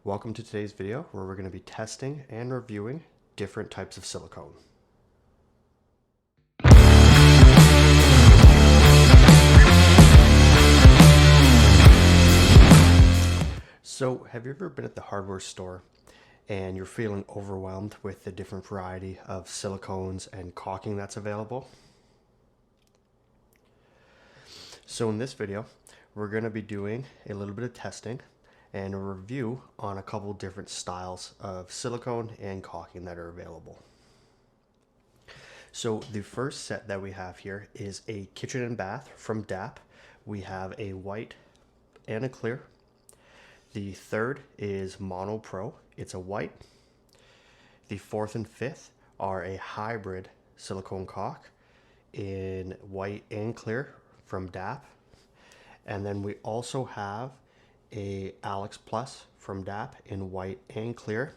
Welcome to today's video where we're going to be testing and reviewing different types of silicone. So have you ever been at the hardware store and you're feeling overwhelmed with the different variety of silicones and caulking that's available? So in this video, we're going to be doing a little bit of testing and a review on a couple different styles of silicone and caulking that are available. So the first set that we have here is a kitchen and bath from DAP. We have a white and a clear. The third is Mono Pro. It's a white. The fourth and fifth are a hybrid silicone caulk in white and clear from DAP. And then we also have a Alex Plus from DAP in white and clear.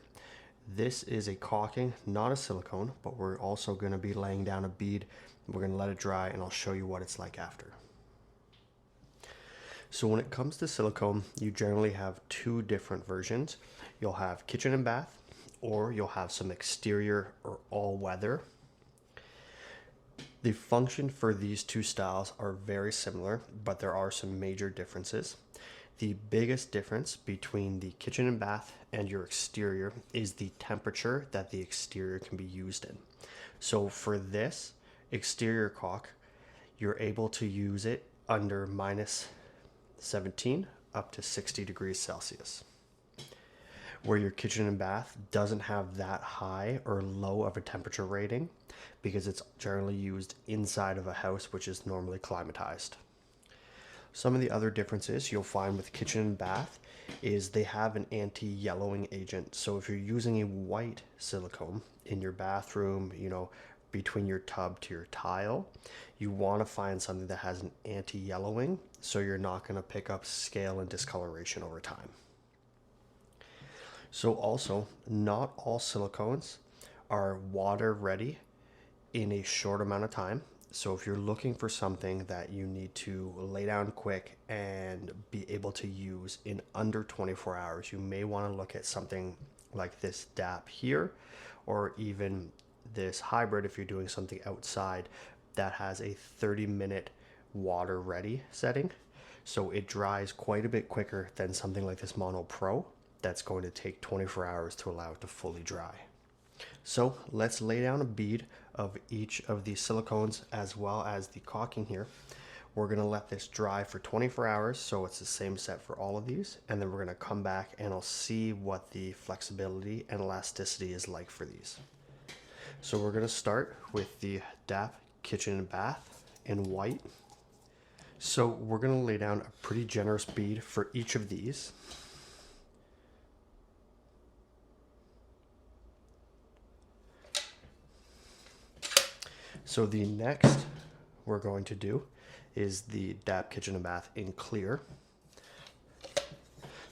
This is a caulking, not a silicone, but we're also going to be laying down a bead. We're going to let it dry and I'll show you what it's like after. So when it comes to silicone, you generally have two different versions. You'll have kitchen and bath, or you'll have some exterior or all weather. The function for these two styles are very similar, but there are some major differences. The biggest difference between the kitchen and bath and your exterior is the temperature that the exterior can be used in. So for this exterior caulk, you're able to use it under -17 up to 60 degrees Celsius. Where your kitchen and bath doesn't have that high or low of a temperature rating because it's generally used inside of a house, which is normally climatized. Some of the other differences you'll find with kitchen and bath is they have an anti-yellowing agent. So if you're using a white silicone in your bathroom, between your tub to your tile, you want to find something that has an anti-yellowing so you're not going to pick up scale and discoloration over time. So also, not all silicones are water ready in a short amount of time. So if you're looking for something that you need to lay down quick and be able to use in under 24 hours, you may want to look at something like this DAP here, or even this hybrid if you're doing something outside that has a 30-minute water ready setting. So it dries quite a bit quicker than something like this Mono Pro that's going to take 24 hours to allow it to fully dry. So let's lay down a bead of each of these silicones as well as the caulking here. We're going to let this dry for 24 hours, so it's the same set for all of these, and then we're going to come back and I'll see what the flexibility and elasticity is like for these. So we're going to start with the DAP kitchen and bath in white. So we're going to lay down a pretty generous bead for each of these. So the next we're going to do is the DAP kitchen and bath in clear.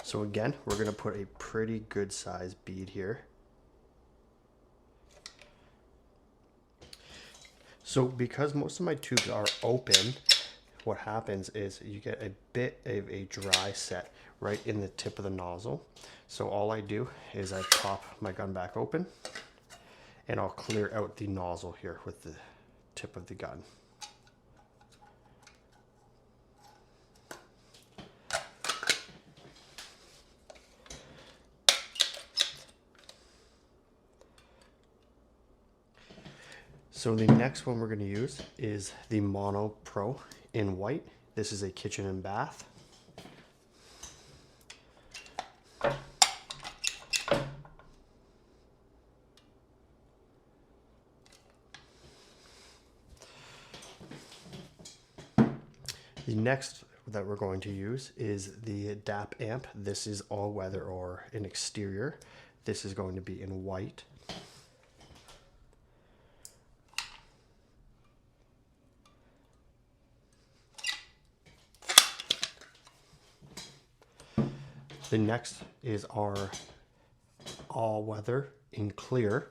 So again, we're going to put a pretty good size bead here. So because most of my tubes are open, what happens is you get a bit of a dry set right in the tip of the nozzle. So all I do is I pop my gun back open and I'll clear out the nozzle here with the tip of the gun. So the next one we're going to use is the Mono Pro in white. This is a kitchen and bath. The next that we're going to use is the DAP amp. This is all weather or an exterior. This is going to be in white. The next is our all weather in clear.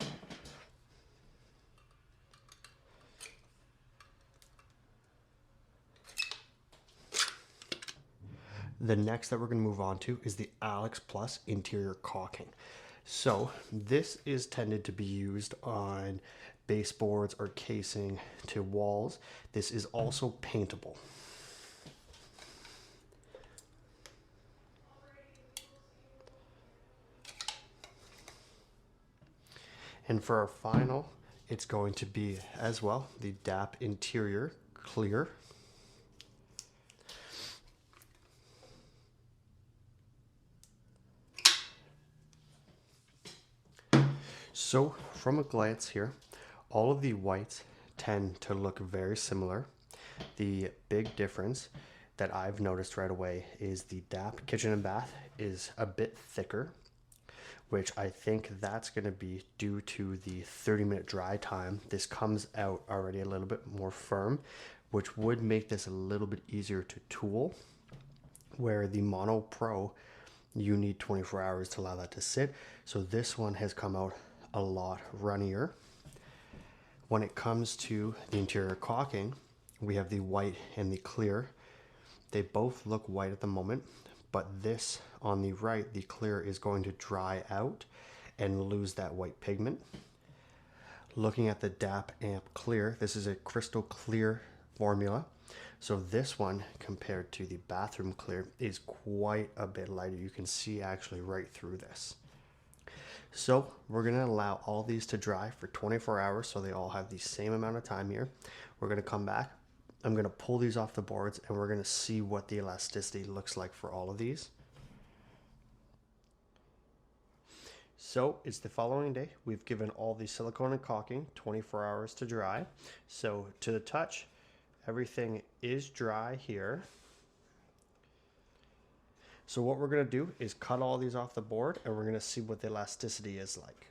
The next that we're going to move on to is the Alex Plus interior caulking. So this is tended to be used on baseboards or casing to walls. This is also paintable. And for our final, it's going to be as well the DAP interior clear. So from a glance here, all of the whites tend to look very similar. The big difference that I've noticed right away is the DAP kitchen and bath is a bit thicker, which I think that's going to be due to the 30-minute dry time. This comes out already a little bit more firm, which would make this a little bit easier to tool, where the Mono Pro, you need 24 hours to allow that to sit. So this one has come out a lot runnier. When it comes to the interior caulking, we have the white and the clear. They both look white at the moment, but this on the right, the clear is going to dry out and lose that white pigment. Looking at the DAP Amp Clear, this is a crystal clear formula. So this one compared to the bathroom clear is quite a bit lighter. You can see actually right through this. So we're going to allow all these to dry for 24 hours so they all have the same amount of time here. We're going to come back. I'm going to pull these off the boards and we're going to see what the elasticity looks like for all of these. So it's the following day. We've given all the silicone and caulking 24 hours to dry. So to the touch, everything is dry here. So what we're going to do is cut all these off the board and we're going to see what the elasticity is like.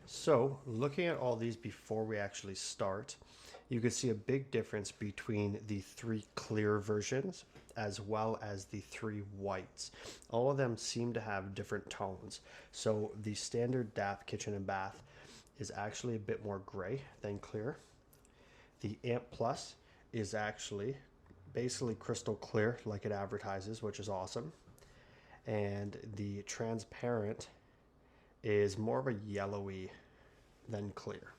So looking at all these before we actually start, you can see a big difference between the 3 clear versions as well as the 3 whites. All of them seem to have different tones. So the standard DAP kitchen and bath is actually a bit more gray than clear. The Amp Plus is actually basically crystal clear like it advertises, which is awesome. And the transparent is more of a yellowy than clear.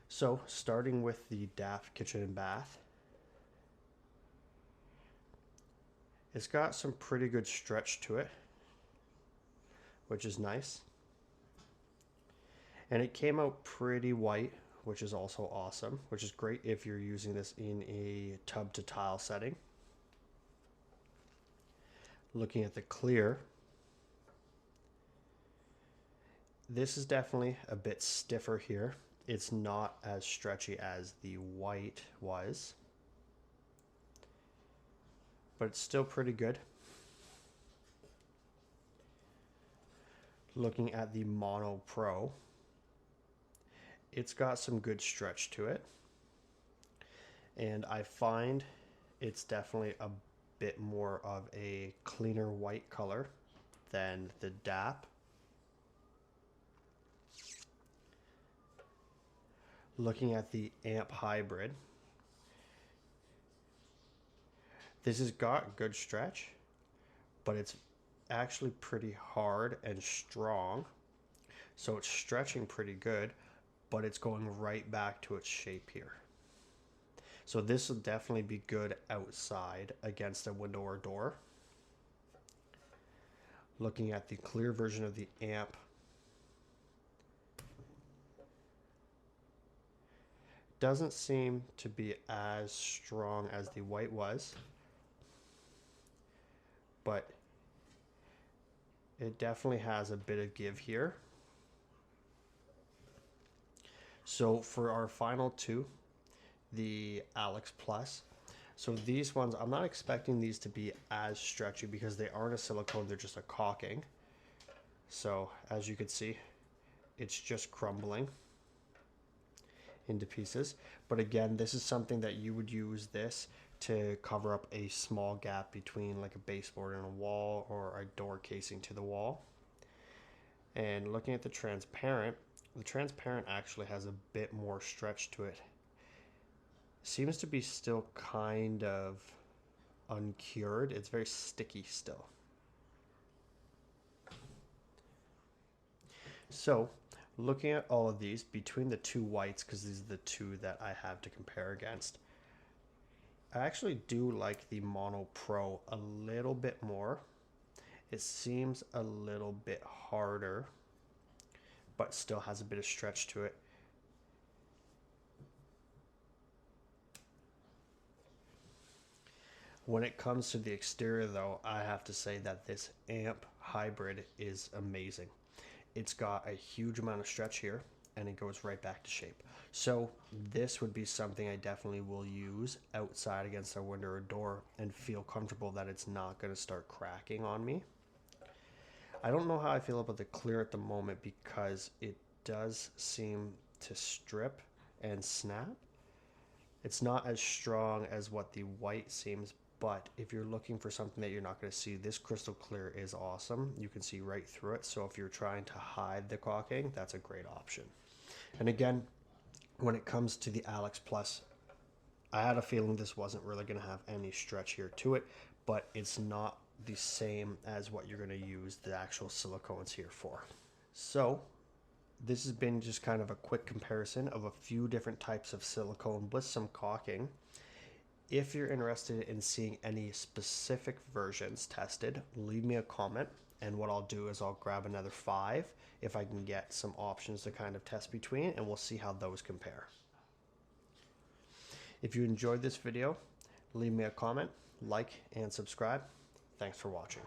So starting with the DAP kitchen and bath, it's got some pretty good stretch to it, which is nice. And it came out pretty white, which is also awesome, which is great if you're using this in a tub to tile setting. Looking at the clear, this is definitely a bit stiffer here. It's not as stretchy as the white was, but it's still pretty good. Looking at the Mono Pro, it's got some good stretch to it. And I find it's definitely a bit more of a cleaner white color than the DAP. Looking at the Amp Hybrid, this has got good stretch, but it's actually pretty hard and strong. So it's stretching pretty good, but it's going right back to its shape here. So this will definitely be good outside against a window or door. Looking at the clear version of the Amp, doesn't seem to be as strong as the white was, but It definitely has a bit of give here. So for our final two, the Alex Plus, so these ones, I'm not expecting these to be as stretchy because they aren't a silicone, they're just a caulking. So as you can see, it's just crumbling into pieces. But again, this is something that you would use this to cover up a small gap between like a baseboard and a wall or a door casing to the wall. And looking at the transparent actually has a bit more stretch to it. Seems to be still kind of uncured. It's very sticky still. So looking at all of these between the two whites, because these are the two that I have to compare against, I actually do like the Mono Pro a little bit more. It seems a little bit harder, but still has a bit of stretch to it. When it comes to the exterior though, I have to say that this Amp Hybrid is amazing. It's got a huge amount of stretch here and it goes right back to shape. So this would be something I definitely will use outside against a window or door and feel comfortable that it's not going to start cracking on me. I don't know how I feel about the clear at the moment because it does seem to strip and snap. It's not as strong as what the white seems, but if you're looking for something that you're not going to see, this crystal clear is awesome. You can see right through it. So if you're trying to hide the caulking, that's a great option. And again, when it comes to the Alex Plus, I had a feeling this wasn't really going to have any stretch here to it, but it's not the same as what you're going to use the actual silicones here for. So this has been just kind of a quick comparison of a few different types of silicone with some caulking. If you're interested in seeing any specific versions tested, leave me a comment, and what I'll do is I'll grab another 5 if I can get some options to kind of test between, and we'll see how those compare. If you enjoyed this video, leave me a comment, like, and subscribe. Thanks for watching.